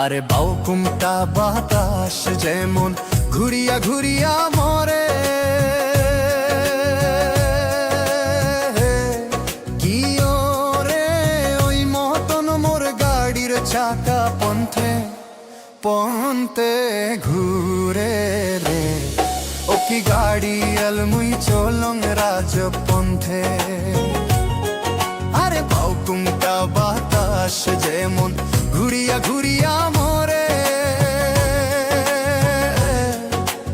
আরে বাউকুমটা বাতাস যেমন ঘুরিয়া ঘুরিয়া মরে, কি ওরে ওই মতন মোর গাড়ির চাকা পন্থে পন্থে ঘুরে রে। ও কি গাড়ি আলমুই চলং রাজপন্থে। আরে বাউকুমটা বাতাস যেমন ঘুরিয়া ঘুরিয়া মরে,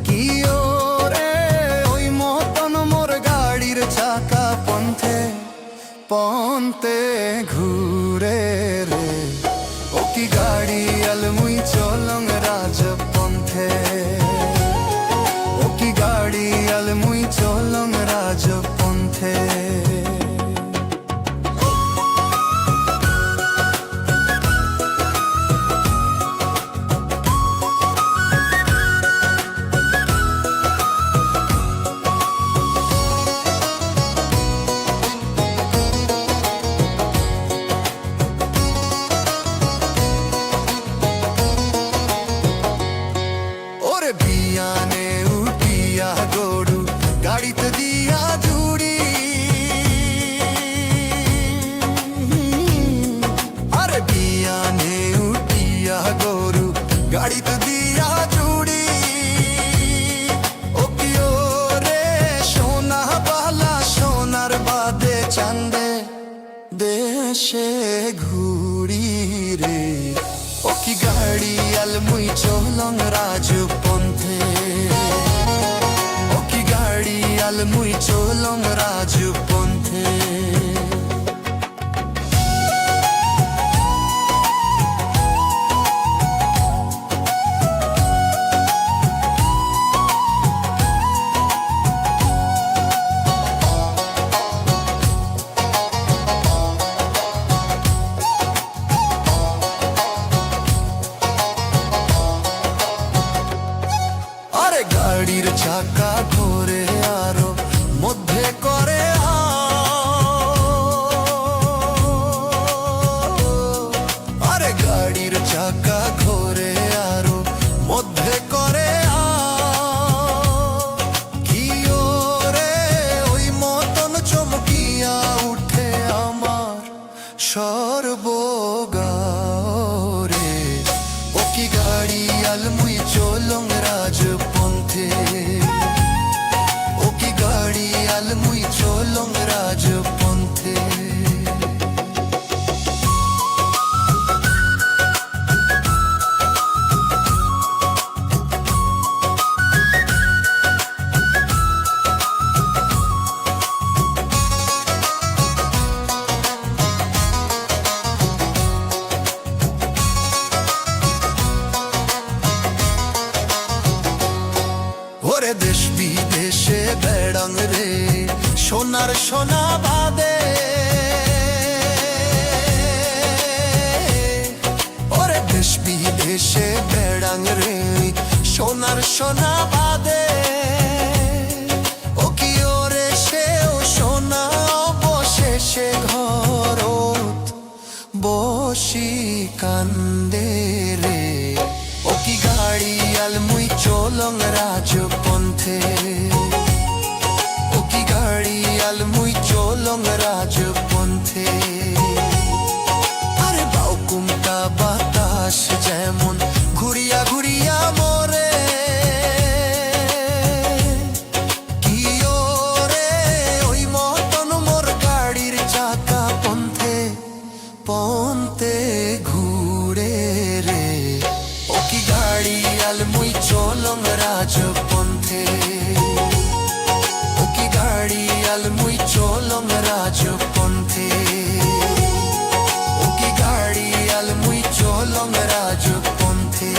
কি ওরে ওই মতন মোর গাড়ির চাকা পন্থে পন্থে ঘুরে রে। ও কি গাড়ি আলমুই চলং রাজপন্থে। ও কি গাড়ি আলমুই চলং রাজপন্থে। বিয়ানে উঠিয়া গরু গাড়িতে দিয়া জুড়ি, আরে বিয়ানে উঠিয়া গরু গাড়িতে দিয়া জুড়ি। ও কি ওরে সোনা বালা সোনার বাদে চান্দে দেশে ঘুরি রে। ও কি গাড়ি আলমুই চলং রাজপন্থে। ও কি গাড়ি আলমুই চলং রাজপন্থে। গাড়ির চাকা ঘোরে আরো মধ্যে করে, আরে গাড়ির চাকা ঘোরে আরো মধ্যে করে, কি ওরে ওই মতন চমকিয়া উঠে আমার সর্বগারে। ও কি গাড়ি আলমুই চলং রাজপন্থে। ও কি গাড়ি আলমুই চলং রাজপন্থে। ওরে দেশ বিদেশে বেড়াং রে সোনার সোনা বাদে, ওরে দেশ বিদেশে বেড়াং রে সোনার সোনা বাদে। ও কি ওরে সেও সোনা অবশেষে ঘরত বসি কান্দে রে। ও কি গাড়ি আলমুই চলং রাজপন্থে। ও কি গাড়ি আলমুই চলং রাজপন্থে। আরে বাউকুমটা বাতাস যেমন ঘুরিয়া ঘুরিয়া মরে, কি ওরে ওই মতন মোর গাড়ির চাকা পন্থে পন্থে ঘুরে রে। ও কি গাড়ি আলমুই চলং রাজপন্থে। ও কি গাড়ি আলমুই চলং রাজপন্থে। ও কি গাড়ি আলমুই চলং রাজপন্থে।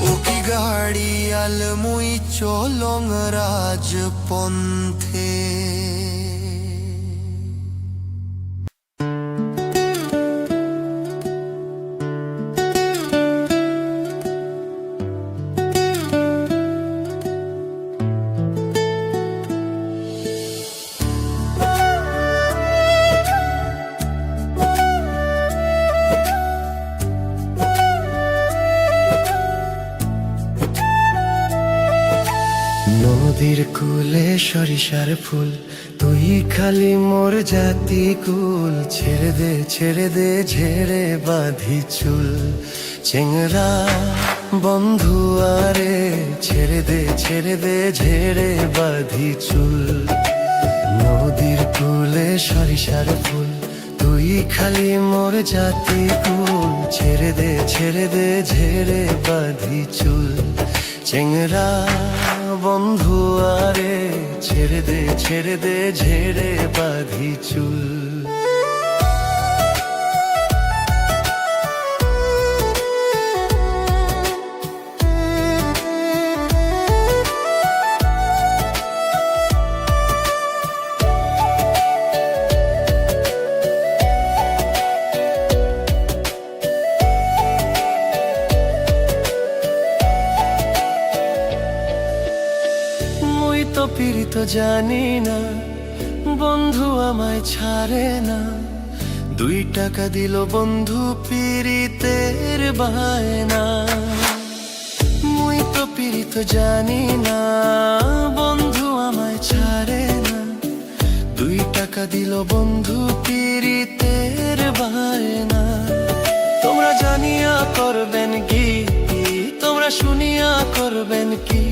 ও কি গাড়ি আলমুই চলং রাজপন্থে। সরিষার ফুল, তুই খালি মোর জাতি কুল। ছেড়ে দে ঝেড়ে বাঁধি চুল। চেংরা বন্ধু আরে, ছেড়ে দে ঝেড়ে বাঁধি চুল। নদীর কূলে সরিষার ফুল, তুই খালি মোর জাতি কুল। ছেড়ে দে ঝেড়ে বাঁধি চুল। চেংরা বন্ধু আরে, ছেড়ে দে ঝেড়ে বাঁধি চুল। পীড়িত জানি না, বন্ধু আমায় ছাড়ে না। 2 টাকা দিল বন্ধু পীড়িতের বায়না। মুই তো পীড়িত জানি না, বন্ধু আমায় ছাড়ে না। 2 টাকা দিল বন্ধু পীড়িতের বায়না। তোমরা জানিয়া করবেন কি, তোমরা শুনিয়া করবেন কি?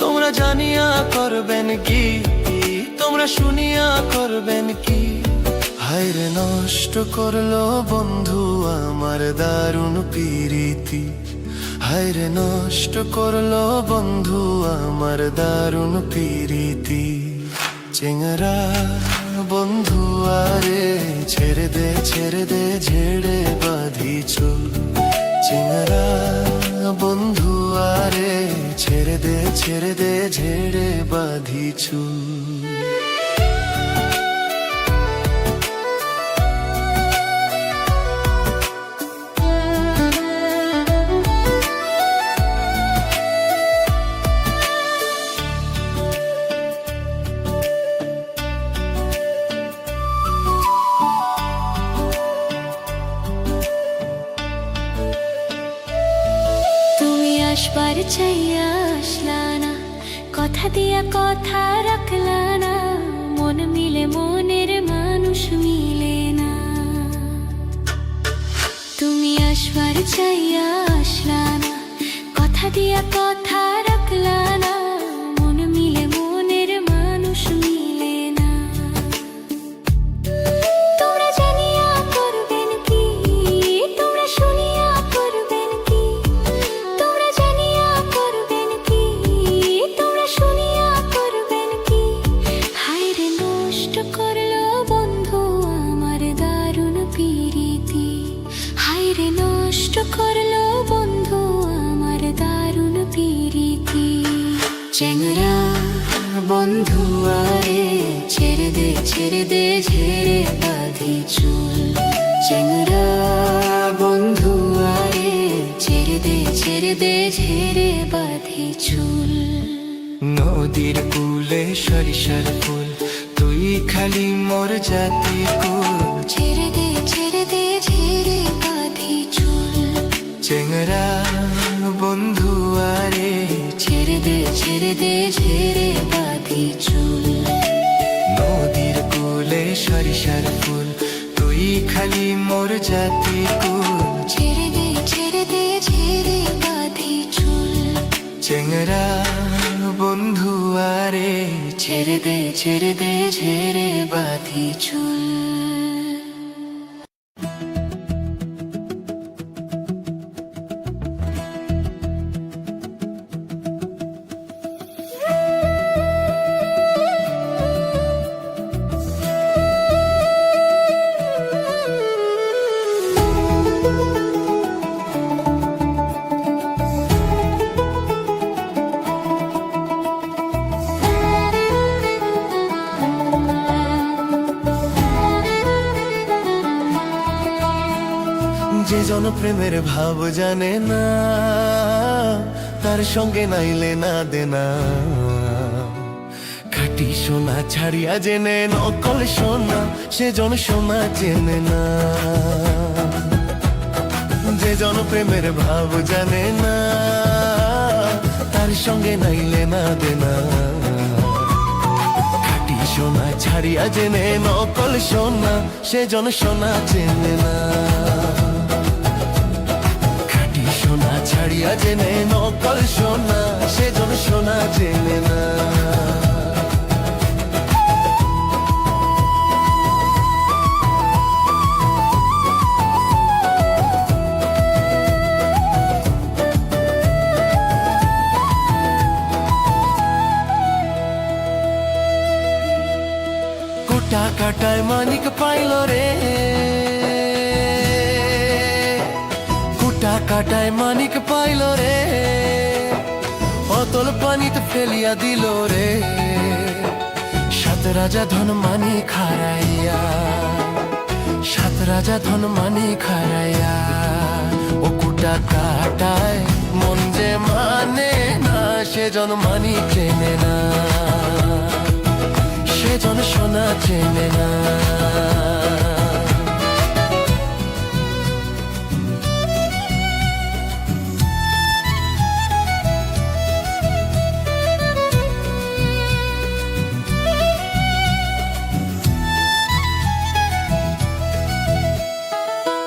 তোমরা জানিয়া করবেন কি, তোমরা শুনিয়া করবেন কি? হায়রে নষ্ট করলো বন্ধু আমার দারুণ পীড়িতি। হায়রে নষ্ট করলো বন্ধু আমার দারুণ পীড়িতি। চেংরা বন্ধু আরে, ছেড়ে দে ঝেড়ে বাঁধি চুল। চেংরা বন্ধু আরে, ছেড়ে দে ঝেড়ে বাঁধি চুল। আসবার চাইয়া আসলা না, কথা দিয়া কথা রাখলা না। মন মিলে মনের মানুষ মিলে না। তুমি আসবার চাইয়া আসলা না, কথা দিয়া কথা রাখলা না। মন মিলে মনের মানুষ মিলে না। তোমরা জানিয়া করবেন কি, তোমরা শুনিয়া করবেন কি? তোমরা জানিয়া করবেন কি, তোমরা শুনিয়া করবেন কি? হায়রে নষ্ট করলো বন্ধু আমার দারুণ পীড়িতি। হায়রে নষ্ট করলো বন্ধু আমার দারুণ পীড়িতি। চেংরা বন্ধু আরে, ছেড়ে দে ঝেড়ে বাঁধি চুল। চেংরা বন্ধু আরে, ছেড়ে দে ঝেড়ে বাঁধি চুল। নদীর কূলে সরিষার ফুল, তুই খালি মোর জাতি কুল। ছেড়ে দে ঝেড়ে বাঁধি চুল। চেংরা বন্ধু আরে, ছেড়ে দে ঝেড়ে বাঁধি চুল। নদীর কূলে সরিষার ফুল, তুই খালি মোর জাতি কুল। ছেড়ে দে ঝেড়ে বাঁধি চুল। চেংরা বন্ধু আরে, ছেড়ে দে ঝেড়ে বাঁধি চুল। যে জনপ্রেমের ভাব জানে না, তার সঙ্গে নাইলে না দেনা। খাঁটি সোনা ছাড়িয়া জেনে নকল সোনা, সে জন সোনা জেনে না। যে জনপ্রেমের ভাব জানে না, তার সঙ্গে নাইলে না দেনা। সোনা ছাড়িয়া জেনে নকল সোনা সেজন সোনা চেনে না। খাঁটি সোনা ছাড়িয়া জেনে নকল সোনা সেজন সোনা চেনে না। কোটা কাটায় মানিক পাইল রে, কোটা কাটায় মানিক পাইল রে, অতল পানিতে ফেলিয়া দিল রে। সাত রাজা ধন মানিক হারাইয়া, সাত রাজা ধন মানিক হারাইয়া, ও কোটা কাটায় মন যে মানে না সেজন মানিক চেনে না, সেজন সোনা চেনে না।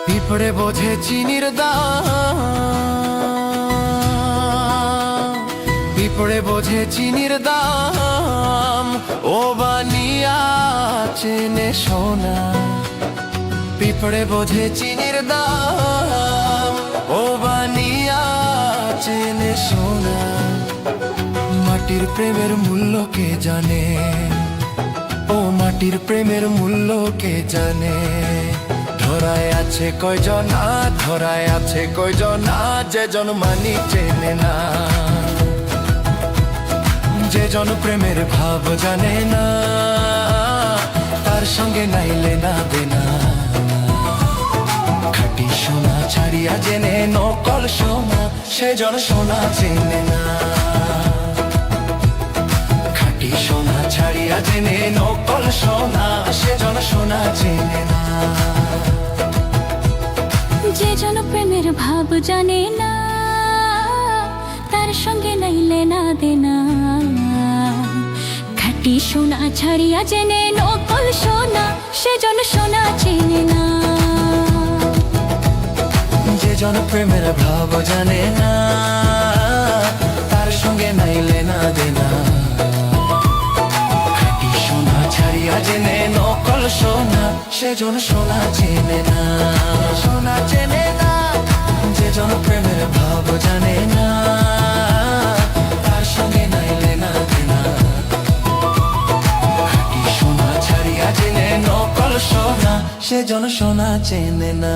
পিঁপড়ে বোঝে চিনির দাম, পিঁপড়ে বোঝে চিনির দাম, ও বানিয়া চেনে সোনা। পিঁপড়ে বোঝে চিনির দাম, ও বানিয়া চেনে সোনা। মাটির প্রেমের মূল্য কে জানে, ও মাটির প্রেমের মূল্য কে জানে। ধরায় আছে কয়জনা, ধরায় আছে কয়জনা, যে জন মানিক চেনে না, যে জন প্রেমের ভাব জানে না, তার সঙ্গে নাইলে না দেনা। খাঁটি সোনা ছাড়িয়া জেনে নকল সোনা সেজন সোনা চেনে না। খাঁটি সোনা ছাড়িয়া জেনে নকল সোনা সেজন সোনা চেনে না। যে জন প্রেমের ভাব জানে না, তার সঙ্গে নাইলে না দেনা। খাঁটি সোনা ছাড়িয়া জেনে নকল সোনা সেজন সোনা চেনে না। যে জন প্রেমের ভাব জানে না, তার সঙ্গে নাইলে না দেনা। খাঁটি সোনা ছাড়িয়া জেনে নকল সোনা সেজন সোনা চেনে না, সোনা চেনে না। যে জন প্রেমের ভাব জানে না, তার সঙ্গে নাইলে না দেনা। খাঁটি সোনা ছাড়িয়া জেনে নকল সোনা সেজন সোনা চেনে না।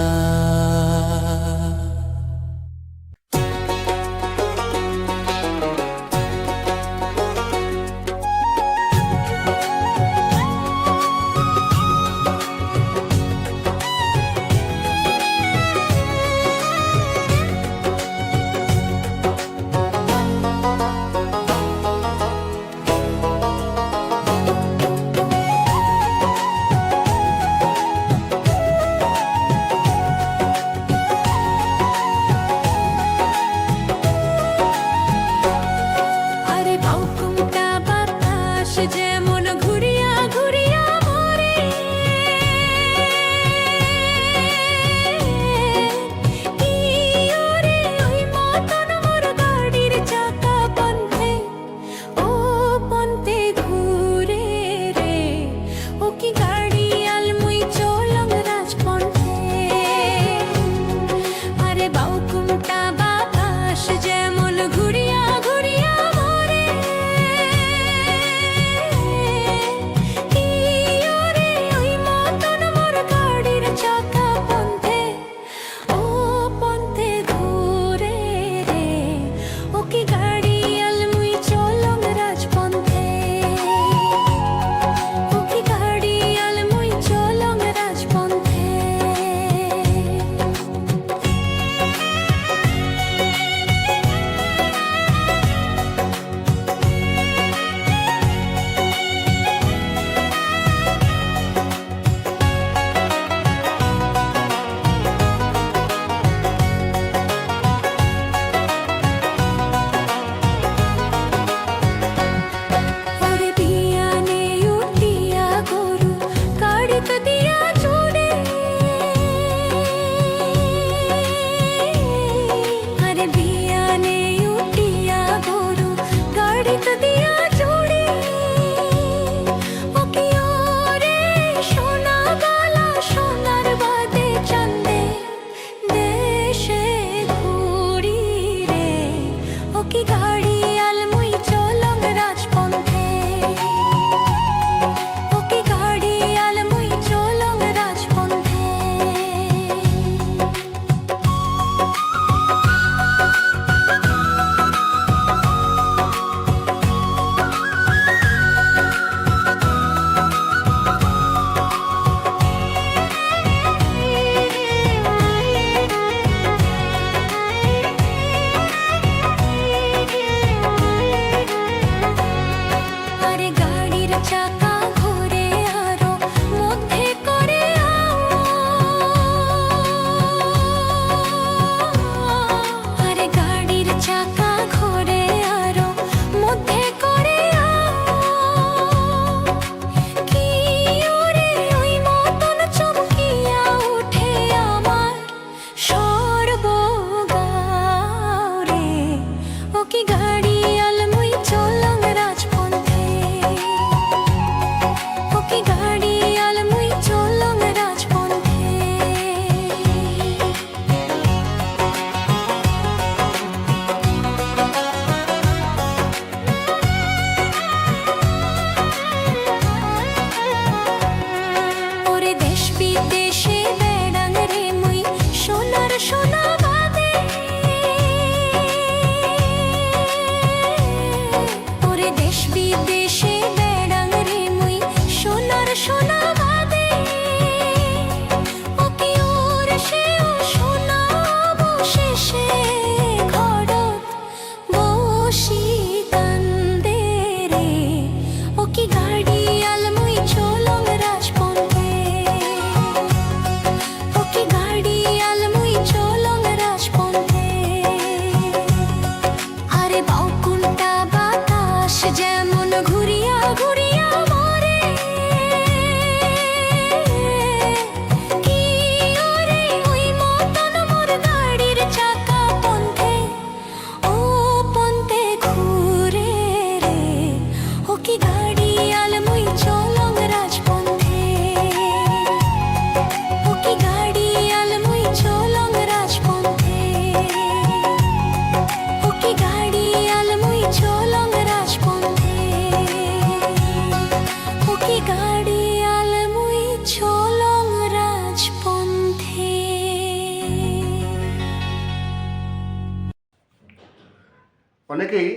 অনেকেই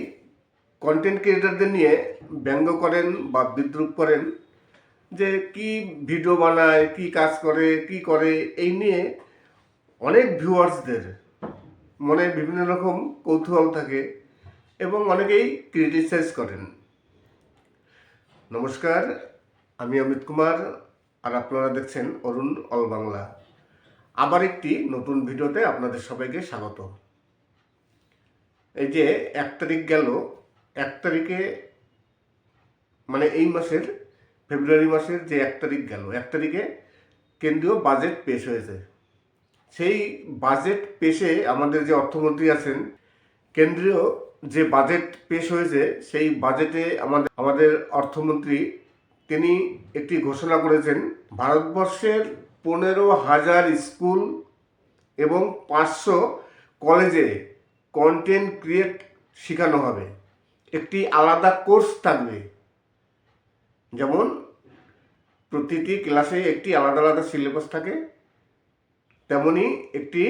কন্টেন্ট ক্রিয়েটারদের নিয়ে ব্যঙ্গ করেন বা বিদ্রুপ করেন যে কি ভিডিও বানায়, কি কাজ করে, কি করে, এই নিয়ে অনেক ভিউয়ার্সদের মনে বিভিন্ন রকম কৌতূহল থাকে এবং অনেকেই ক্রিটিসাইজ করেন। নমস্কার, আমি অমিত কুমার, আর আপনারা দেখছেন অরুণ অল বাংলা। আবার একটি নতুন ভিডিওতে আপনাদের সবাইকে স্বাগত। এই যে 1 তারিখ গেল, 1 তারিখে মানে এই মাসের ফেব্রুয়ারি মাসের যে 1 তারিখ গেল, 1 তারিখে কেন্দ্রীয় বাজেট পেশ হয়েছে। সেই বাজেট পেশে আমাদের যে অর্থমন্ত্রী আছেন, কেন্দ্রীয় যে বাজেট পেশ হয়েছে সেই বাজেটে আমাদের অর্থমন্ত্রী তিনি একটি ঘোষণা করেছেন, ভারতবর্ষের 15,000 স্কুল এবং 500 কলেজে কন্টেন্ট ক্রিয়েট শেখানো হবে। একটি আলাদা কোর্স থাকবে, যেমন প্রতিটি ক্লাসে একটি আলাদা আলাদা সিলেবাস থাকে, তেমনি একটি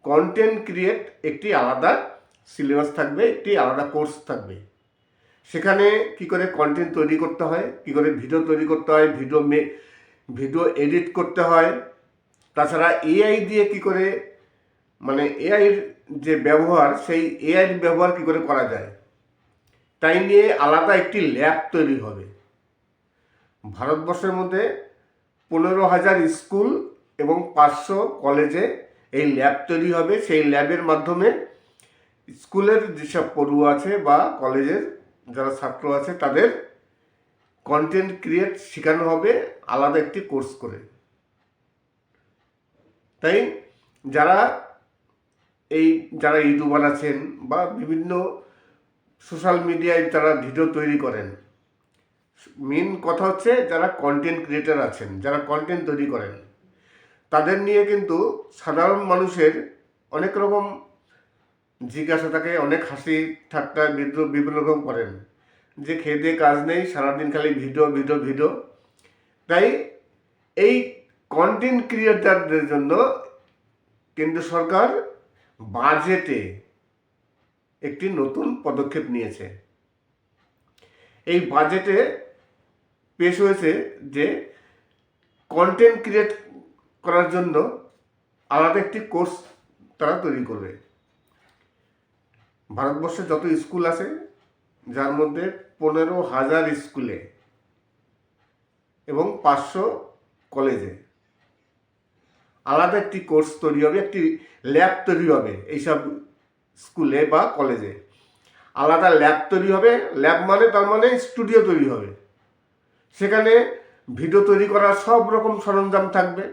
কন্টেন্ট ক্রিয়েট একটি আলাদা সিলেবাস থাকবে, একটি আলাদা কোর্স থাকবে। সেখানে কি করে কন্টেন্ট তৈরি করতে হয়, কি করে ভিডিও তৈরি করতে হয়, ভিডিও এডিট করতে হয়, তাছাড়া এআই দিয়ে কি করে মানে এআইয়ের যে ব্যবহার, সেই এআইয়ের ব্যবহার কি করে করা যায়, তাই নিয়ে আলাদা একটি ল্যাব তৈরি হবে। ভারতবর্ষের মধ্যে 15,000 স্কুল এবং 500 কলেজে এই ল্যাব তৈরি হবে। সেই ল্যাবের মাধ্যমে স্কুলের যেসব পড়ুয়া আছে বা কলেজের যারা ছাত্র আছে তাদের কন্টেন্ট ক্রিয়েট শেখানো হবে আলাদা একটি কোর্স করে। তাই যারা ইউটিউবার আছেন বা বিভিন্ন সোশ্যাল মিডিয়ায় যারা ভিডিও তৈরি করেন, মেন কথা হচ্ছে যারা কন্টেন্ট ক্রিয়েটার আছেন, যারা কন্টেন্ট তৈরি করেন, তাদের নিয়ে কিন্তু সাধারণ মানুষের অনেক রকম জিজ্ঞাসা থাকে, অনেক হাসি ঠাট্টা বিদ্রুপ বিভিন্ন রকম করেন যে খেয়ে দিয়ে কাজ নেই, সারাদিন খালি ভিডিও ভিডিও ভিডিও। তাই এই কন্টেন্ট ক্রিয়েটারদের জন্য কেন্দ্র সরকার বাজেটে একটি নতুন পদক্ষেপ নিয়েছে। এই বাজেটে পেশ হয়েছে যে কন্টেন্ট ক্রিয়েট করার জন্য আলাদা একটি কোর্স তারা তৈরি করবে। ভারতবর্ষে যত স্কুল আছে, যার মধ্যে 15,000 স্কুলে এবং 500 কলেজে আলাদা একটি কোর্স তৈরি হবে, একটি ল্যাব তৈরি হবে। এইসব স্কুলে বা কলেজে আলাদা ল্যাব তৈরি হবে। ল্যাব মানে তার মানে স্টুডিও তৈরি হবে। সেখানে ভিডিও তৈরি করার সব রকম সরঞ্জাম থাকবে।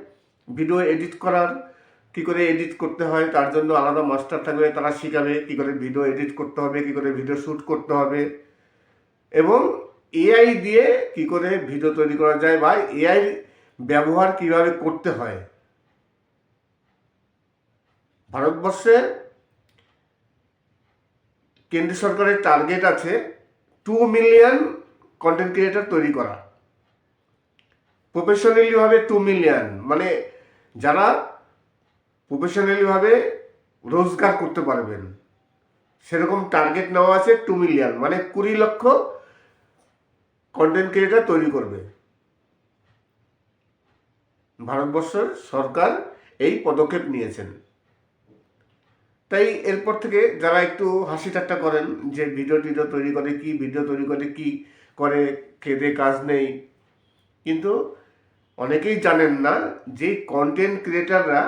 ভিডিও এডিট করার কি করে এডিট করতে হয় তার জন্য আলাদা মাস্টার থাকবে, তারা শেখাবে কি করে ভিডিও এডিট করতে হবে, কি করে ভিডিও শ্যুট করতে হবে, এবং এআই দিয়ে কি করে ভিডিও তৈরি করা যায় বা এআই ব্যবহার কিভাবে করতে হয়। ভারতবর্ষে কেন্দ্র সরকারের টার্গেট আছে 2 মিলিয়ন কন্টেন্ট ক্রিয়েটর তৈরি করা, প্রফেশনালিভাবে 2 মিলিয়ন, মানে যারা প্রফেশনালিভাবে রোজগার করতে পারবেন, সেরকম টার্গেট নেওয়া আছে 2 মিলিয়ন, মানে 20 লক্ষ কন্টেন্ট ক্রিয়েটর তৈরি করবে ভারতবর্ষের সরকার। এই পদক্ষেপ নিয়েছেন। তাই এরপর থেকে যারা একটু হাসি ঠাট্টা করেন যে ভিডিও তৈরি করে কি করে, খেদে কাজ নেই, কিন্তু অনেকেই জানেন না যে কন্টেন্ট ক্রিয়েটাররা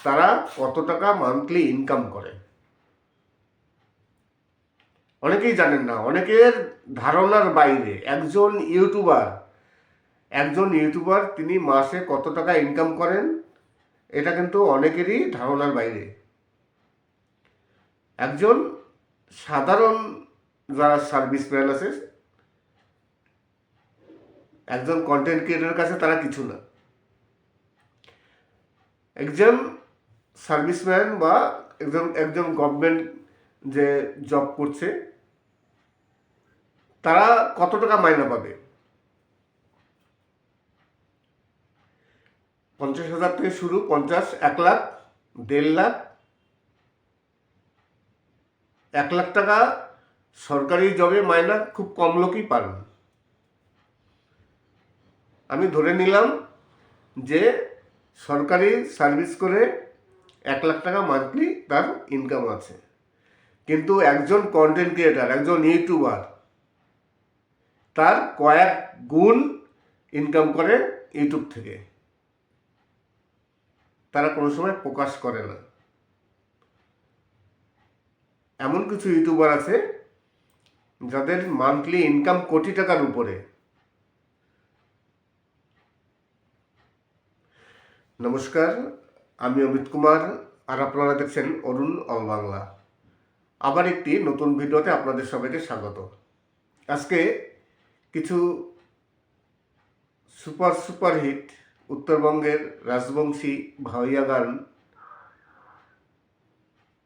তারা কত টাকা মান্থলি ইনকাম করে। অনেকেই জানেন না, অনেকের ধারণার বাইরে। একজন ইউটিউবার তিনি মাসে কত টাকা ইনকাম করেন এটা কিন্তু অনেকেরই ধারণার বাইরে। একজন সাধারণ যারা সার্ভিসম্যান আছে, একজন কন্টেন্ট ক্রিয়েটরের কাছে তারা কিছু না। একজন সার্ভিসম্যান বা একজন গভর্নমেন্ট যে জব করছে, তারা কত টাকা মাইনে পাবে? 50,000 থেকে শুরু, 50, 1 লাখ, 1.5 লাখ, 1 লাখ টাকা সরকারি জবে মাইনা খুব কম লোকই পান। আমি ধরে নিলাম যে সরকারি সার্ভিস করে 1 লাখ টাকা মান্থলি তার ইনকাম আছে, কিন্তু একজন কন্টেন্ট ক্রিয়েটার, একজন ইউটিউবার তার কয়েক গুণ ইনকাম করে ইউটিউব থেকে, তারা কোনো সময় প্রকাশ করে না। এমন কিছু ইউটিউবার আছে যাদের মান্থলি ইনকাম কোটি টাকার উপরে। নমস্কার, আমি অমিত কুমার, আর আপনারা দেখছেন অরুণ অল বাংলা। আবার একটি নতুন ভিডিওতে আপনাদের সবাইকে স্বাগত। আজকে কিছু সুপারহিট উত্তরবঙ্গের রাজবংশী ভাওয়াইয়া গান,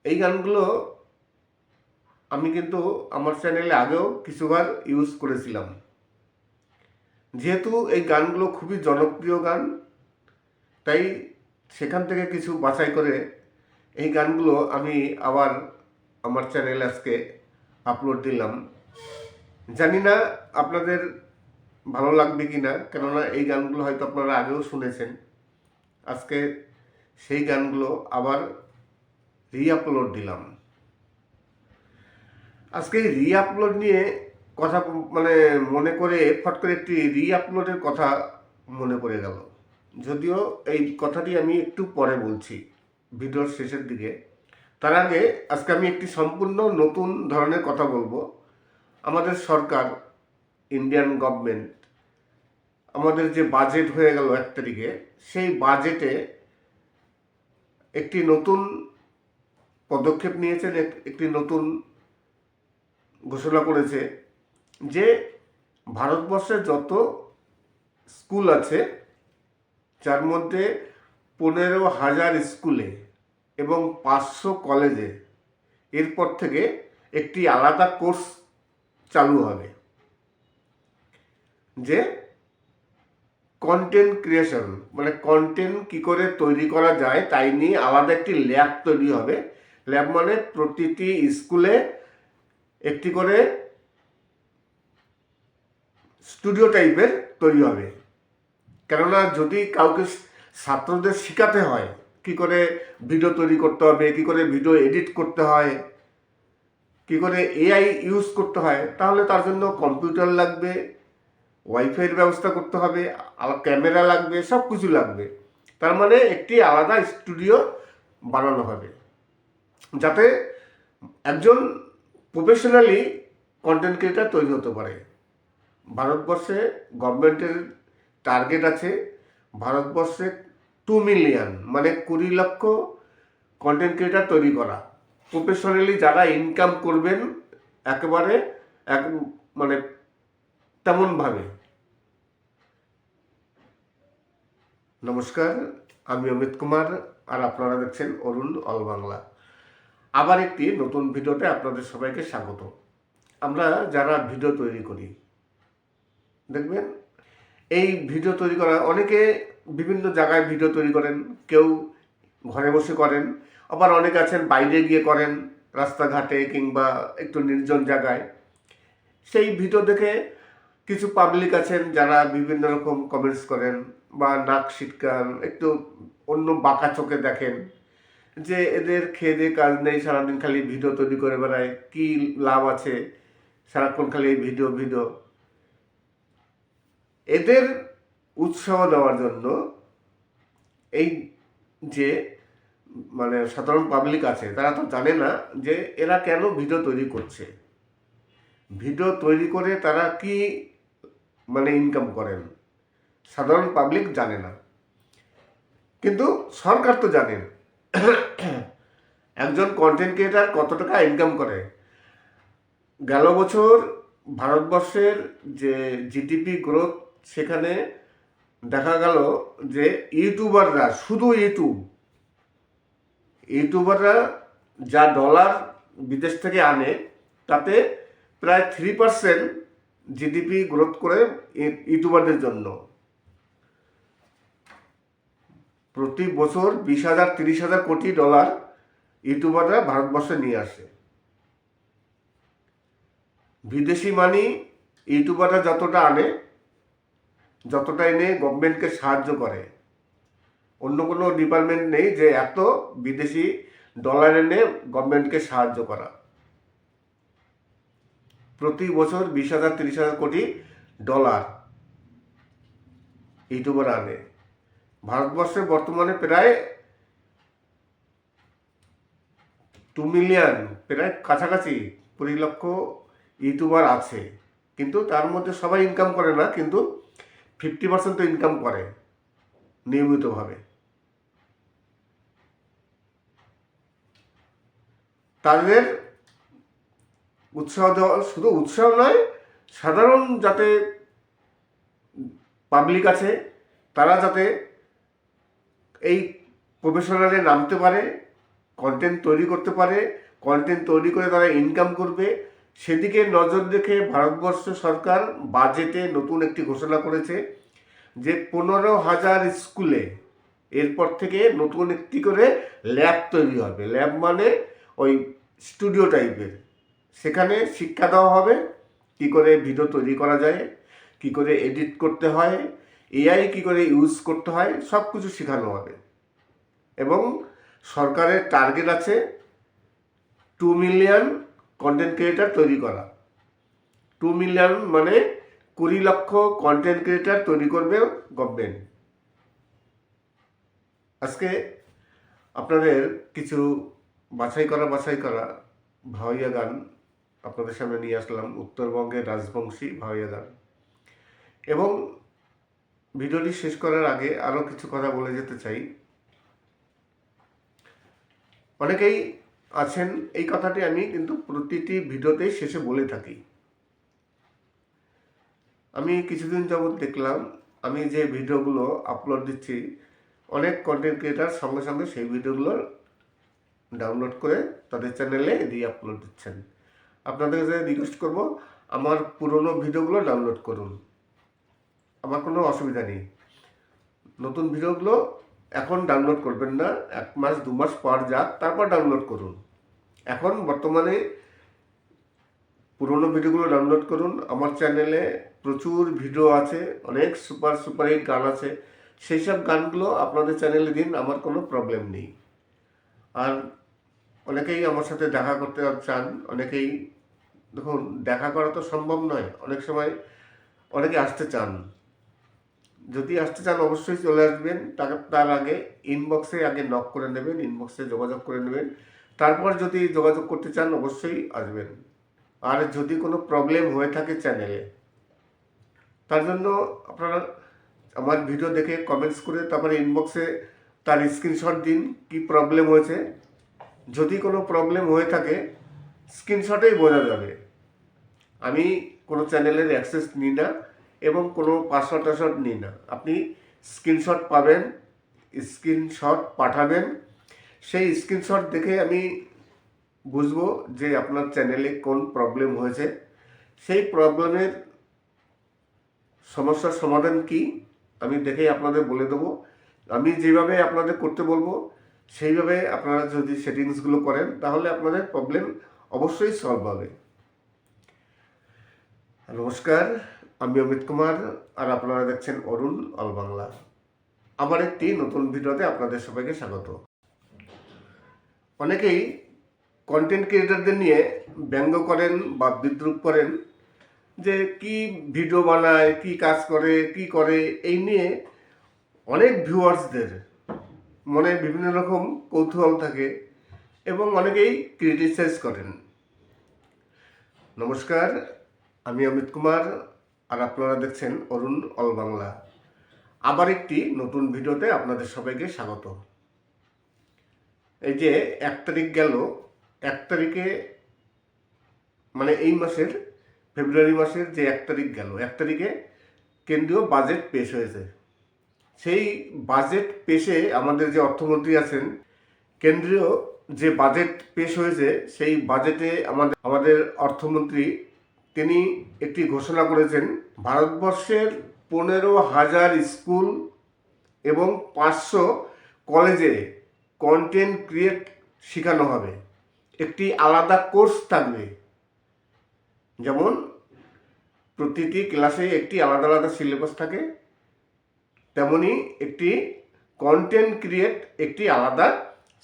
এই গানগুলো আমি কিন্তু আমার চ্যানেলে আগেও কিছুবার ইউজ করেছিলাম। যেহেতু এই গানগুলো খুবই জনপ্রিয় গান, তাই সেখান থেকে কিছু বাছাই করে এই গানগুলো আমি আবার আমার চ্যানেলে আজকে আপলোড দিলাম। জানি না আপনাদের ভালো লাগবে কি না, কেননা এই গানগুলো হয়তো আপনারা আগেও শুনেছেন। আজকে সেই গানগুলো আবার রিআপলোড দিলাম। আজকে রিআপলোড নিয়ে কথা মনে করে ফট করে একটি রিআপলোডের কথা মনে পড়ে গেল। যদিও এই কথাটি আমি একটু পরে বলছি ভিডিওর শেষের দিকে। তার আগে আজকে আমি একটি সম্পূর্ণ নতুন ধরনের কথা বলবো। আমাদের সরকার, ইন্ডিয়ান গভর্নমেন্ট, আমাদের যে বাজেট হয়ে গেল 1 তারিখে, সেই বাজেটে একটি নতুন পদক্ষেপ নিয়েছেন, একটি নতুন ঘোষণা করেছে যে ভারতবর্ষে যত স্কুল আছে যার মধ্যে 15,000 স্কুলে এবং 500 কলেজে এরপর থেকে একটি আলাদা কোর্স চালু হবে, যে কন্টেন্ট ক্রিয়েশন, কন্টেন্ট কি করে তৈরি করা যায় তাই নিয়ে আলাদা একটি ল্যাব তৈরি হবে। ল্যাব মানে প্রতিটি স্কুলে একটি করে স্টুডিও টাইপের তৈরি হবে। কেননা যদি কাউকে ছাত্রদের শেখাতে হয় কি করে ভিডিও তৈরি করতে হবে, কি করে ভিডিও এডিট করতে হয়, কি করে এআই ইউজ করতে হয়, তাহলে তার জন্য কম্পিউটার লাগবে, ওয়াইফাইয়ের ব্যবস্থা করতে হবে, ক্যামেরা লাগবে, সব কিছু লাগবে। তার মানে একটি আলাদা স্টুডিও বানানো হবে, যাতে একজন প্রফেশনালি কন্টেন্ট ক্রিয়েটার তৈরি হতে পারে। ভারতবর্ষে গভর্নমেন্টের টার্গেট আছে ভারতবর্ষে 2 মিলিয়ন, 20 লক্ষ কন্টেন্ট ক্রিয়েটার তৈরি করা, প্রফেশনালি যারা ইনকাম করবেন একেবারে তেমনভাবে। নমস্কার, আমি অমিত কুমার, আর আপনারা দেখছেন অরুণ অল বাংলা। আবার একটি নতুন ভিডিওতে আপনাদের সবাইকে স্বাগত। আমরা যারা ভিডিও তৈরি করি, দেখবেন এই ভিডিও তৈরি করা, অনেকে বিভিন্ন জায়গায় ভিডিও তৈরি করেন, কেউ ঘরে বসে করেন, আবার অনেকে আছেন বাইরে গিয়ে করেন, রাস্তাঘাটে কিংবা একটু নির্জন জায়গায়। সেই ভিডিও দেখে কিছু পাবলিক আছেন যারা বিভিন্ন রকম কমেন্টস করেন বা নাক সিটকান, একটু অন্য বাঁকা চোখে দেখেন যে এদের খেয়ে দিয়ে কাজ নেই, সারাদিন খালি ভিডিও তৈরি করে বেড়ায়, কি লাভ আছে সারাক্ষণ খালি ভিডিও। এদের উৎসাহ দেওয়ার জন্য এই যে সাধারণ পাবলিক আছে, তারা তো জানে না যে এরা কেন ভিডিও তৈরি করছে, ভিডিও তৈরি করে তারা কি ইনকাম করেন। সাধারণ পাবলিক জানে না, কিন্তু সরকার তো জানেন একজন কন্টেন্ট ক্রিয়েটার কত টাকা ইনকাম করে। গেল বছর ভারতবর্ষের যে জিডিপি গ্রোথ, সেখানে দেখা গেল যে ইউটিউবাররা, শুধু ইউটিউবাররা যা ডলার বিদেশ থেকে আনে, তাতে প্রায় 3% জিডিপি গ্রোথ করে ইউটিউবারদের জন্য। প্রতি বছর 20,000-30,000 কোটি ডলার ইউটিউবাররা ভারতবর্ষে নিয়ে আসে। বিদেশি মানি ইউটিউবাররা যতটা আনে, যতটা এনে গভর্নমেন্টকে সাহায্য করে, অন্য কোনো ডিপার্টমেন্ট নেই যে এত বিদেশি ডলার এনে গভর্নমেন্টকে সাহায্য করা। প্রতি বছর 20,000 30,000 কোটি ডলার ইউটিউবার আনে। ভারতবর্ষে বর্তমানে প্রায় 2 মিলিয়ন, প্রায় কাছাকাছি 20 লক্ষ ইউটিউবার আছে, কিন্তু তার মধ্যে সবাই ইনকাম করে না, কিন্তু 50% তো ইনকাম করে নিয়মিতভাবে। তাদের উৎসাহ দেওয়া, শুধু উৎসাহ নয়, সাধারণ যাতে পাবলিক আছে তারা যাতে এই প্রফেশনালে নামতে পারে, কন্টেন্ট তৈরি করতে পারে, কন্টেন্ট তৈরি করে তারা ইনকাম করবে, সেদিকে নজর রেখে ভারতবর্ষ সরকার বাজেটে নতুন একটি ঘোষণা করেছে যে 15,000 স্কুলে এরপর থেকে নতুন একটি করে ল্যাব তৈরি হবে। ল্যাব মানে ওই স্টুডিও টাইপের, সেখানে শিক্ষা দেওয়া হবে কি করে ভিডিও তৈরি করা যায়, কি করে এডিট করতে হয়, এআই কি করে ইউজ করতে হয়, সব কিছু শেখানো হবে। এবং সরকারের টার্গেট আছে 2 মিলিয়ন কন্টেন্ট ক্রিয়েটার তৈরি করা। 2 মিলিয়ন মানে 20 লক্ষ কন্টেন্ট ক্রিয়েটার তৈরি করবে গভর্নমেন্ট। আজকে আপনাদের কিছু বাছাই করা ভাওয়াইয়া গান আপনাদের সামনে নিয়ে আসলাম, উত্তরবঙ্গের রাজবংশী ভাওয়াইয়া গান। এবং ভিডিওটি শেষ করার আগে আরও কিছু কথা বলে যেতে চাই। অনেকেই আছেন, এই কথাটি আমি কিন্তু প্রতিটি ভিডিওতেই শেষে বলে থাকি। আমি কিছুদিন যাবৎ দেখলাম আমি যে ভিডিওগুলো আপলোড দিচ্ছি, অনেক কন্টেন্ট ক্রিয়েটার সঙ্গে সঙ্গে সেই ভিডিওগুলো ডাউনলোড করে তাদের চ্যানেলে দিয়ে আপলোড দিচ্ছেন। আপনাদের কাছে রিকোয়েস্ট করব, আমার পুরনো ভিডিওগুলো ডাউনলোড করুন, আমার কোনো অসুবিধা নেই। নতুন ভিডিওগুলো এখন ডাউনলোড করবেন না, 1 মাস 2 মাস পর যাক, তারপর ডাউনলোড করুন। এখন বর্তমানে পুরনো ভিডিওগুলো ডাউনলোড করুন। আমার চ্যানেলে প্রচুর ভিডিও আছে, অনেক সুপারহিট গান আছে, সেই সব গানগুলো আপনাদের চ্যানেলে দিন, আমার কোনো প্রবলেম নেই। আর অনেকেই আমার সাথে দেখা করতে চান, অনেকেই, দেখুন দেখা করা তো সম্ভব নয়, অনেক সময় অনেকে আসতে চান। যদি আসতে চান অবশ্যই চলে আসবেন, তার আগে ইনবক্সে আগে নক করে নেবেন, ইনবক্সে যোগাযোগ করে নেবেন, তারপর যদি যোগাযোগ করতে চান অবশ্যই আসবেন। আর যদি কোনো প্রবলেম হয়ে থাকে চ্যানেলে, তার জন্য আপনারা আমার ভিডিও দেখে কমেন্টস করে তারপরে ইনবক্সে তার স্ক্রিনশট দিন কি প্রবলেম হয়েছে। যদি কোনো প্রবলেম হয়ে থাকে স্ক্রিনশটেই বোঝা যাবে। আমি কোনো চ্যানেলের অ্যাক্সেস নিই না এবং কোনো পাসওয়ার্ড নিই না। আপনি স্ক্রিনশট পাবেন, স্ক্রিনশট পাঠাবেন, সেই স্ক্রিনশট দেখে আমি বুঝবো যে আপনার চ্যানেলে কোন প্রবলেম হয়েছে, সেই প্রবলেমের সমস্যার সমাধান কি আমি দেখেই আপনাদের বলে দেবো। আমি যেভাবে আপনাদের করতে বলবো সেইভাবে আপনারা যদি সেটিংসগুলো করেন তাহলে আপনাদের প্রবলেম অবশ্যই সলভ হবে। নমস্কার, আমি অমিত কুমার, আর আপনারা দেখছেন অরুণ অল বাংলা। আমার একটি নতুন ভিডিওতে আপনাদের সবাইকে স্বাগত। অনেকেই কন্টেন্ট ক্রিয়েটারদের নিয়ে ব্যঙ্গ করেন বা বিদ্রুপ করেন যে কি ভিডিও বানায়, কি কাজ করে, কি করে, এই নিয়ে অনেক ভিউয়ার্সদের মনে বিভিন্ন রকম কৌতূহল থাকে এবং অনেকেই ক্রিটিসাইজ করেন। নমস্কার, আমি অমিত কুমার, আর আপনারা দেখছেন অরুণ অল বাংলা। আবার একটি নতুন ভিডিওতে আপনাদের সবাইকে স্বাগত। এই যে 1 তারিখ গেল, 1 তারিখে মানে এই মাসের ফেব্রুয়ারি মাসের যে 1 তারিখ গেল, 1 তারিখে কেন্দ্রীয় বাজেট পেশ হয়েছে। সেই বাজেট পেশে আমাদের যে অর্থমন্ত্রী আছেন, কেন্দ্রীয় যে বাজেট পেশ হয়েছে সেই বাজেটে আমাদের অর্থমন্ত্রী তিনি একটি ঘোষণা করেছেন, ভারতবর্ষের 15,000 স্কুল এবং 500 কলেজে কন্টেন্ট ক্রিয়েট শেখানো হবে, একটি আলাদা কোর্স থাকবে যেমন প্রতিটি ক্লাসে একটি আলাদা আলাদা সিলেবাস থাকে, তেমনি একটি কন্টেন্ট ক্রিয়েট একটি আলাদা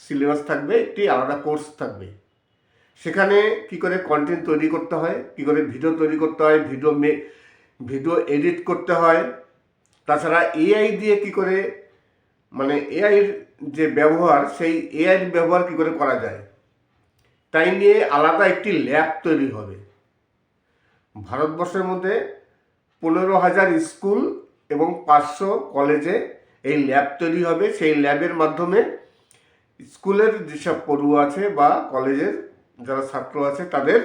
সিলেবাস থাকবে, একটি আলাদা কোর্স থাকবে। সেখানে কি করে কন্টেন্ট তৈরি করতে হয়, কি করে ভিডিও তৈরি করতে হয়, ভিডিও এডিট করতে হয়, তাছাড়া এআই দিয়ে কি করে মানে এআইয়ের যে ব্যবহার, সেই এআইয়ের ব্যবহার কি করে করা যায়, তাই নিয়ে আলাদা একটি ল্যাব তৈরি হবে। ভারতবর্ষের মধ্যে 15,000 স্কুল এবং 500 কলেজে এই ল্যাব তৈরি হবে। সেই ল্যাবের মাধ্যমে স্কুলের যেসব পড়ুয়া আছে বা কলেজের যারা ছাত্র আছে তাদের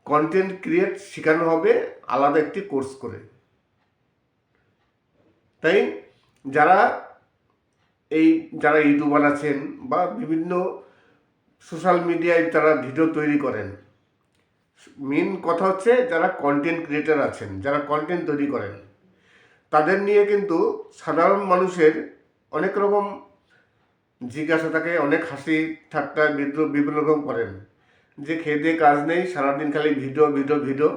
কন্টেন্ট ক্রিয়েট শেখানো হবে আলাদা একটি কোর্স করে। তাই যারা ইউটিউবার আছেন বা বিভিন্ন সোশ্যাল মিডিয়ায় যারা ভিডিও তৈরি করেন, মেন কথা হচ্ছে যারা কন্টেন্ট ক্রিয়েটার আছেন, যারা কন্টেন্ট তৈরি করেন, তাদের নিয়ে কিন্তু সাধারণ মানুষের অনেক রকম জিজ্ঞাসা থাকে, অনেক হাসি ঠাট্টা বিদ্রুপ বিভিন্ন রকম করেন যে খেয়ে দিয়ে কাজ নেই, সারাদিন খালি ভিডিও ভিডিও ভিডিও।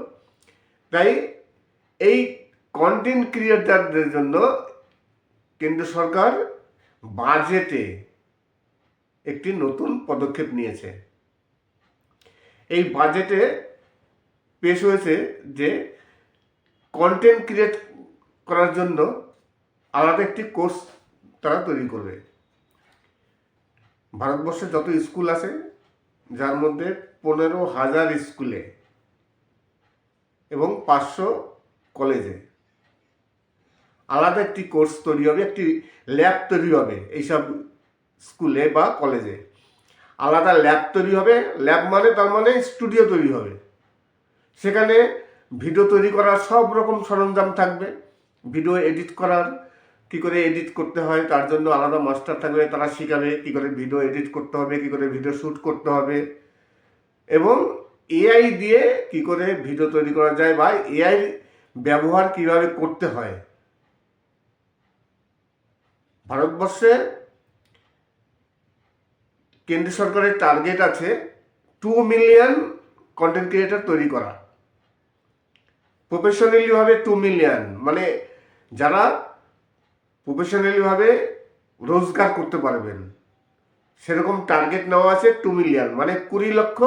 তাই এই কন্টেন্ট ক্রিয়েটারদের জন্য কেন্দ্র সরকার বাজেটে একটি নতুন পদক্ষেপ নিয়েছে। এই বাজেটে পেশ হয়েছে যে কন্টেন্ট ক্রিয়েট করার জন্য আলাদা একটি কোর্স তারা তৈরি করবে। ভারতবর্ষে যত স্কুল আছে, যার মধ্যে 15,000 স্কুলে এবং 500 কলেজে আলাদা একটি কোর্স তৈরি হবে, একটি ল্যাব তৈরি হবে। এইসব স্কুলে বা কলেজে আলাদা ল্যাব তৈরি হবে। ল্যাব মানে তার মানে স্টুডিও তৈরি হবে। সেখানে ভিডিও তৈরি করার সব রকম সরঞ্জাম থাকবে। ভিডিও এডিট করার কী করে এডিট করতে হয় তার জন্য আলাদা মাস্টার থাকবে, তারা শেখাবে কী করে ভিডিও এডিট করতে হবে, কী করে ভিডিও শ্যুট করতে হবে, এবং এআই দিয়ে কী করে ভিডিও তৈরি করা যায় বা এআই ব্যবহার কীভাবে করতে হয়। ভারতবর্ষে কেন্দ্র সরকারের টার্গেট আছে 2 মিলিয়ন কন্টেন্ট ক্রিয়েটার তৈরি করা, প্রফেশনালিভাবে 2 মিলিয়ন, মানে যারা প্রফেশনালিভাবে রোজগার করতে পারবেন সেরকম টার্গেট নেওয়া আছে। 2 মিলিয়ন মানে 20 লক্ষ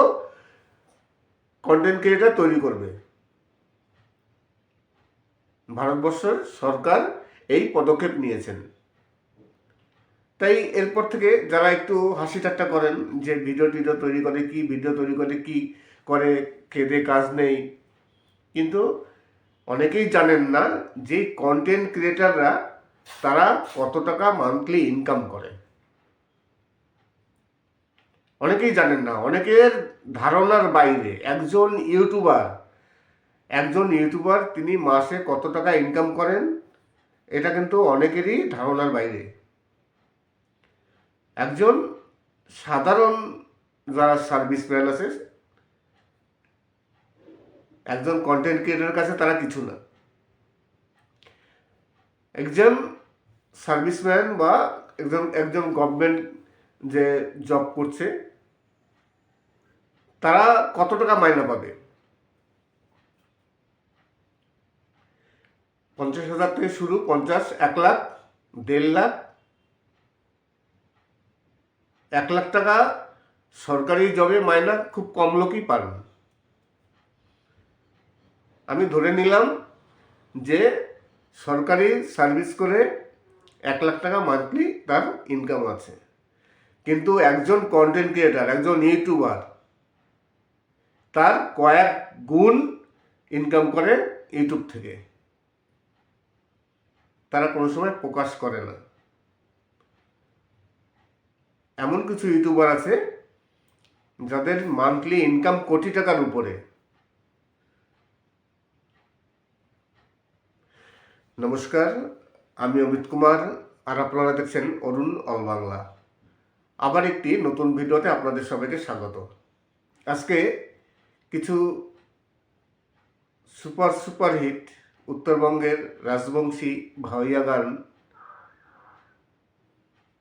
কন্টেন্ট ক্রিয়েটার তৈরি করবে ভারতবর্ষের সরকার। এই পদক্ষেপ নিয়েছেন। তাই এরপর থেকে যারা একটু হাসি ঠাট্টা করেন যে ভিডিও তৈরি করে কি করে খেদে কাজ নেই, কিন্তু অনেকেই জানেন না যে কন্টেন্ট ক্রিয়েটাররা তারা কত টাকা মান্থলি ইনকাম করে। অনেকেই জানেন না, অনেকের ধারণার বাইরে। একজন ইউটিউবার তিনি মাসে কত টাকা ইনকাম করেন এটা কিন্তু অনেকেরই ধারণার বাইরে। একজন সাধারণ যারা সার্ভিসম্যান আছে, একজন কন্টেন্ট ক্রিয়েটারের কাছে তারা কিছু না। একজন সার্ভিসম্যান বা একজন গভর্নমেন্ট যে জব করছে তারা কত টাকা মাইনে পাবে? 50,000 থেকে শুরু, 50, 1 লাখ, 1.5 লাখ, 1 লাখ টাকা সরকারি জবে মাইনা খুব কম লোকই পান। আমি ধরে নিলাম যে সরকারি সার্ভিস করে 1 লাখ টাকা মান্থলি তার ইনকাম আছে, কিন্তু একজন কন্টেন্ট ক্রিয়েটার, একজন ইউটিউবার তার কয়েক গুণ ইনকাম করে ইউটিউব থেকে। তারা কোনো সময় প্রকাশ করে না। এমন কিছু ইউটিউবার আছে যাদের মান্থলি ইনকাম কোটি টাকার উপরে। নমস্কার, আমি অমিত কুমার, আর আপনারা দেখছেন অরুণ অল বাংলা। আবার একটি নতুন ভিডিওতে আপনাদের সবাইকে স্বাগত। আজকে কিছু সুপার হিট উত্তরবঙ্গের রাজবংশী ভাওয়াইয়া গান,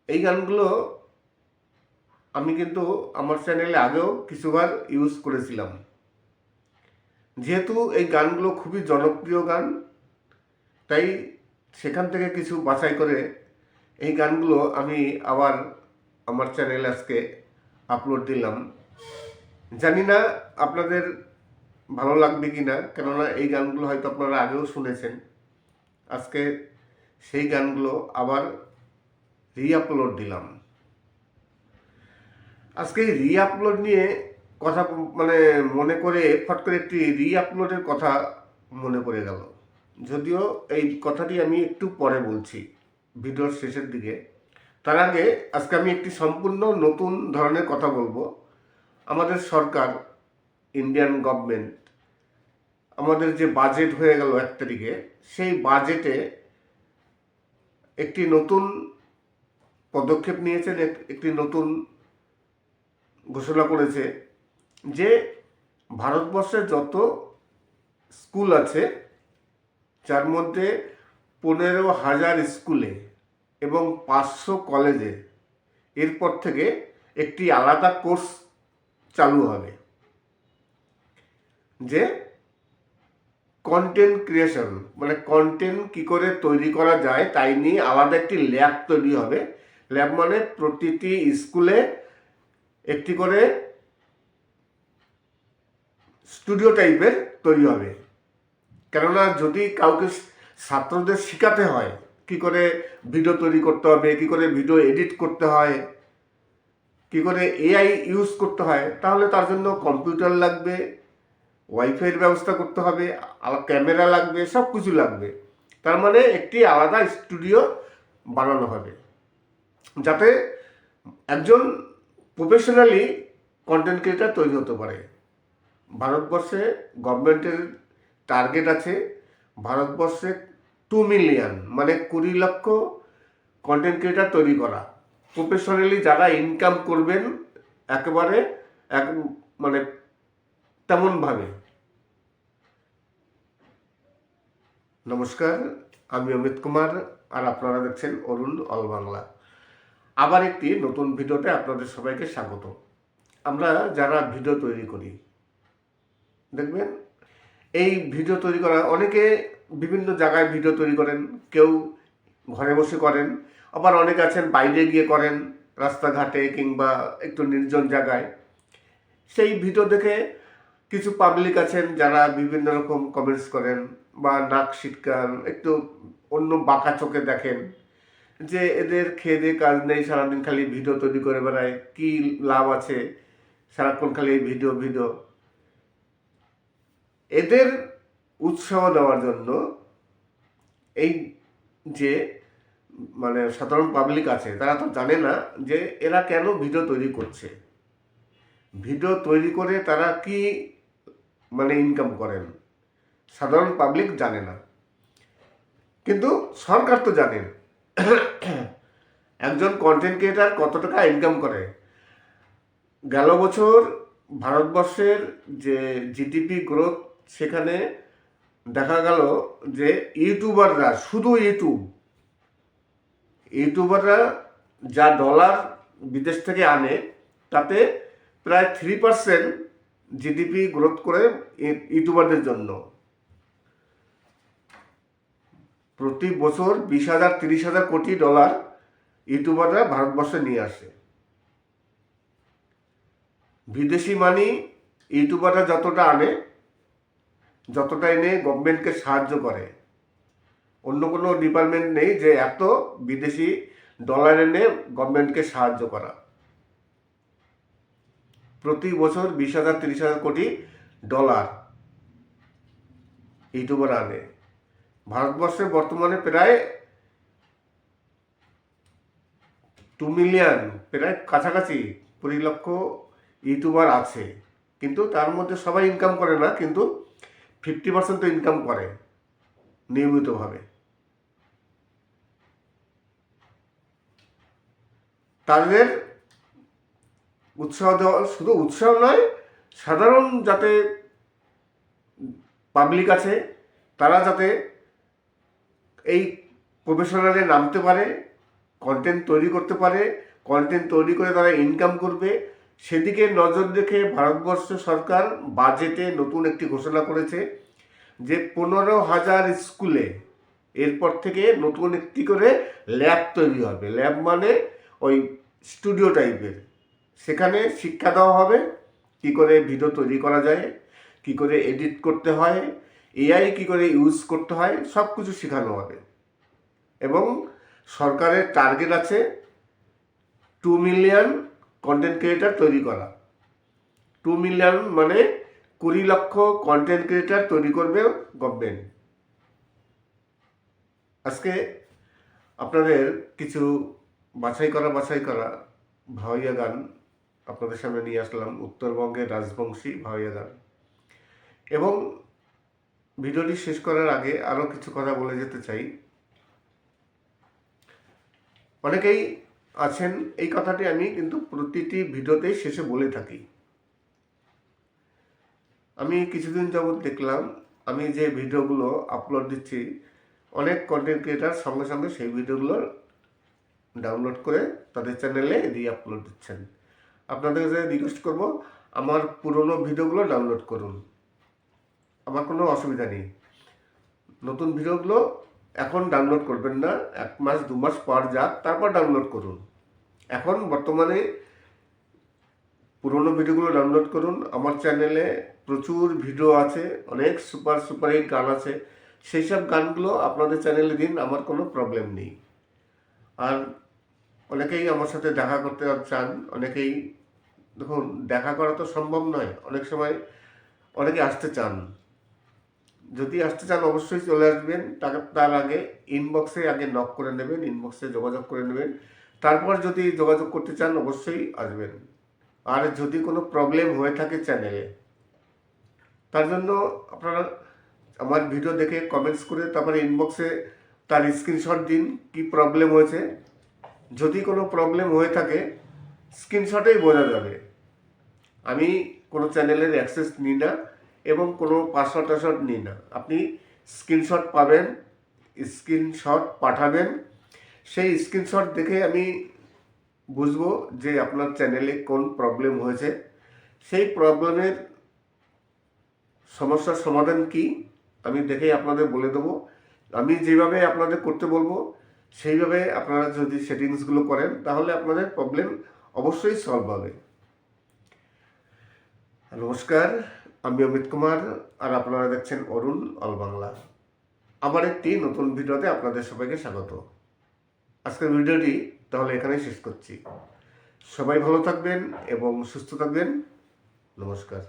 এই গানগুলো আমি কিন্তু আমার চ্যানেলে আগেও কিছুবার ইউজ করেছিলাম। যেহেতু এই গানগুলো খুবই জনপ্রিয় গান, তাই সেখান থেকে কিছু বাছাই করে এই গানগুলো আমি আবার আমার চ্যানেলে আজকে আপলোড দিলাম। জানি না আপনাদের ভালো লাগবে কি না, কেননা এই গানগুলো হয়তো আপনারা আগেও শুনেছেন। আজকে সেই গানগুলো আবার রিআপলোড দিলাম। আজকে এই রিআপলোড নিয়ে কথা মনে করে ফট করে একটি রিআপলোডের কথা মনে পড়ে গেল। যদিও এই কথাটি আমি একটু পরে বলছি ভিডিওর শেষের দিকে। তার আগে আজকে আমি একটি সম্পূর্ণ নতুন ধরনের কথা বলবো। আমাদের সরকার, ইন্ডিয়ান গভর্নমেন্ট, আমাদের যে বাজেট হয়ে গেল 1 তারিখে, সেই বাজেটে একটি নতুন পদক্ষেপ নিয়েছেন, একটি নতুন ঘোষণা করেছে যে ভারতবর্ষের যত স্কুল আছে, যার মধ্যে 15,000 স্কুলে এবং 500 কলেজে এরপর থেকে একটি আলাদা কোর্স চালু হবে, যে কন্টেন্ট ক্রিয়েশন, মানে কন্টেন্ট কি করে তৈরি করা যায় তাই নিয়ে আলাদা একটি ল্যাব তৈরি হবে। ল্যাব মানে প্রতিটি স্কুলে একটি করে স্টুডিও টাইপের তৈরি হবে। কেননা যদি কাউকে ছাত্রদের শেখাতে হয় কি করে ভিডিও তৈরি করতে হবে, কি করে ভিডিও এডিট করতে হয়, কি করে এআই ইউজ করতে হয়, তাহলে তার জন্য কম্পিউটার লাগবে, ওয়াইফাইয়ের ব্যবস্থা করতে হবে, ক্যামেরা লাগবে, সব কিছু লাগবে। তার মানে একটি আলাদা স্টুডিও বানানো হবে, যাতে একজন প্রফেশনালি কন্টেন্ট ক্রিয়েটার তৈরি হতে পারে। ভারতবর্ষে গভর্নমেন্টের টার্গেট আছে ভারতবর্ষে 2 মিলিয়ন, মানে 20 লক্ষ কন্টেন্ট ক্রিয়েটার তৈরি করা, প্রফেশনালি যারা ইনকাম করবেন একেবারে মানে তেমনভাবে। নমস্কার, আমি অমিত কুমার, আর আপনারা দেখছেন অরুণ অল বাংলা। আবার একটি নতুন ভিডিওতে আপনাদের সবাইকে স্বাগত। আমরা যারা ভিডিও তৈরি করি, দেখবেন এই ভিডিও তৈরি করা, অনেকে বিভিন্ন জায়গায় ভিডিও তৈরি করেন, কেউ ঘরে বসে করেন, আবার অনেকে আছেন বাইরে গিয়ে করেন, রাস্তাঘাটে কিংবা একটু নির্জন জায়গায়। সেই ভিডিও দেখে কিছু পাবলিক আছেন যারা বিভিন্ন রকম কমেন্টস করেন বা নাক শিটকান, একটু অন্য বাঁকা চোখে দেখেন যে এদের খেয়ে দিয়ে কাজ নেই, সারাদিন খালি ভিডিও তৈরি করে বেড়ায়, কি লাভ আছে সারাক্ষণ খালি ভিডিও। এদের উৎসাহ দেওয়ার জন্য এই যে মানে সাধারণ পাবলিক আছে, তারা তো জানে না যে এরা কেন ভিডিও তৈরি করছে, ভিডিও তৈরি করে তারা কি মানে ইনকাম করেন। সাধারণ পাবলিক জানে না, কিন্তু সরকার তো জানেন একজন কন্টেন্ট ক্রিয়েটার কত টাকা ইনকাম করে। গেল বছর ভারতবর্ষের যে জিডিপি গ্রোথ, সেখানে দেখা গেল যে ইউটিউবাররা, শুধু ইউটিউবাররা যা ডলার বিদেশ থেকে আনে, তাতে প্রায় 3% জিডিপি গ্রোথ করে ইউটিউবারদের জন্য। প্রতি বছর 20,000-30,000 কোটি ডলার ইউটিউবাররা ভারতবর্ষে নিয়ে আসে। বিদেশি মানি ইউটিউবাররা যতটা আনে, যতটা এনে গভর্নমেন্টকে সাহায্য করে। অন্য কোনো ডিপার্টমেন্ট নেই যে এত বিদেশি ডলার এনে গভর্নমেন্টকে সাহায্য করা। প্রতি বছর 20,000-30,000 কোটি ডলার ইউটিউবার আনে। ভারতবর্ষে বর্তমানে প্রায় 2 মিলিয়ন, প্রায় কাছাকাছি 20 লক্ষ ইউটিউবার আছে, কিন্তু তার মধ্যে সবাই ইনকাম করে না, কিন্তু 50% তো ইনকাম করে নিয়মিতভাবে। তাদের উৎসাহ দেওয়া, শুধু উৎসাহ নয়, সাধারণ যাতে পাবলিক আছে তারা যাতে এই প্রফেশনালে নামতে পারে, কন্টেন্ট তৈরি করতে পারে, কন্টেন্ট তৈরি করে তারা ইনকাম করবে, সেদিকে নজর রেখে ভারতবর্ষ সরকার বাজেটে নতুন একটি ঘোষণা করেছে যে 15,000 স্কুলে এরপর থেকে নতুন একটি করে ল্যাব তৈরি হবে। ল্যাব মানে ওই স্টুডিও টাইপের, সেখানে শিক্ষা দেওয়া হবে কী করে ভিডিও তৈরি করা যায়, কী করে এডিট করতে হয়, এআই কী করে ইউজ করতে হয়, সব কিছু শেখানো হবে। এবং সরকারের টার্গেট আছে 2 মিলিয়ন কন্টেন্ট ক্রিয়েটার তৈরি করা। 2 মিলিয়ন মানে 20 লক্ষ কন্টেন্ট ক্রিয়েটার তৈরি করবে গভর্নমেন্ট। আজকে আপনাদের কিছু বাছাই করা ভাওয়াইয়া গান আপনাদের সামনে নিয়ে আসলাম, উত্তরবঙ্গের রাজবংশী ভাওয়াইয়া গান। এবং ভিডিওটি শেষ করার আগে আরও কিছু কথা বলে যেতে চাই। অনেকেই আছেন, এই কথাটি আমি কিন্তু প্রতিটি ভিডিওতেই শেষে বলে থাকি। আমি কিছুদিন যাবৎ দেখলাম আমি যে ভিডিওগুলো আপলোড দিচ্ছি, অনেক কন্টেন্ট ক্রিয়েটার সঙ্গে সঙ্গে সেই ভিডিওগুলো ডাউনলোড করে তাদের চ্যানেলে দিয়ে আপলোড দিচ্ছেন। আপনাদের কাছে রিকোয়েস্ট করব, আমার পুরনো ভিডিওগুলো ডাউনলোড করুন, আমার কোনো অসুবিধা নেই। নতুন ভিডিওগুলো এখন ডাউনলোড করবেন না, 1 মাস 2 মাস পর যাক, তারপর ডাউনলোড করুন। এখন বর্তমানে পুরনো ভিডিওগুলো ডাউনলোড করুন। আমার চ্যানেলে প্রচুর ভিডিও আছে, অনেক সুপারহিট গান আছে, সেই সব গানগুলো আপনাদের চ্যানেলে দিন, আমার কোনো প্রবলেম নেই। আর অনেকেই আমার সাথে দেখা করতে চান, অনেকেই দেখুন দেখা করা তো সম্ভব নয়, অনেক সময় অনেকে আসতে চান। যদি আসতে চান অবশ্যই চলে আসবেন, তার আগে ইনবক্সে আগে নক করে নেবেন, ইনবক্সে যোগাযোগ করে নেবেন, তারপর যদি যোগাযোগ করতে চান অবশ্যই আসবেন। আর যদি কোনো প্রবলেম হয়ে থাকে চ্যানেলে, তার জন্য আপনারা আমার ভিডিও দেখে কমেন্টস করে তারপরে ইনবক্সে তার স্ক্রিনশট দিন কি প্রবলেম হয়েছে। যদি কোনো প্রবলেম হয়ে থাকে স্ক্রিনশটেই বোঝা যাবে। আমি কোনো চ্যানেলের অ্যাক্সেস নিই না এবং কোনো পাসওয়ার্ড নিই না। আপনি স্ক্রিনশট পাবেন, স্ক্রিনশট পাঠাবেন, সেই স্ক্রিনশট দেখে আমি বুঝবো যে আপনার চ্যানেলে কোন প্রবলেম হয়েছে, সেই প্রবলেমের সমস্যার সমাধান কি আমি দেখেই আপনাদের বলে দেবো। আমি যেভাবে আপনাদের করতে বলবো সেইভাবে আপনারা যদি সেটিংসগুলো করেন তাহলে আপনাদের প্রবলেম অবশ্যই সলভ হবে। নমস্কার, আমি অমিত কুমার, আর আপনারা দেখছেন অরুণ অল বাংলা। আমার একটি নতুন ভিডিওতে আপনাদের সবাইকে স্বাগত। আজকের ভিডিওটি তাহলে এখানেই শেষ করছি। সবাই ভালো থাকবেন এবং সুস্থ থাকবেন। নমস্কার।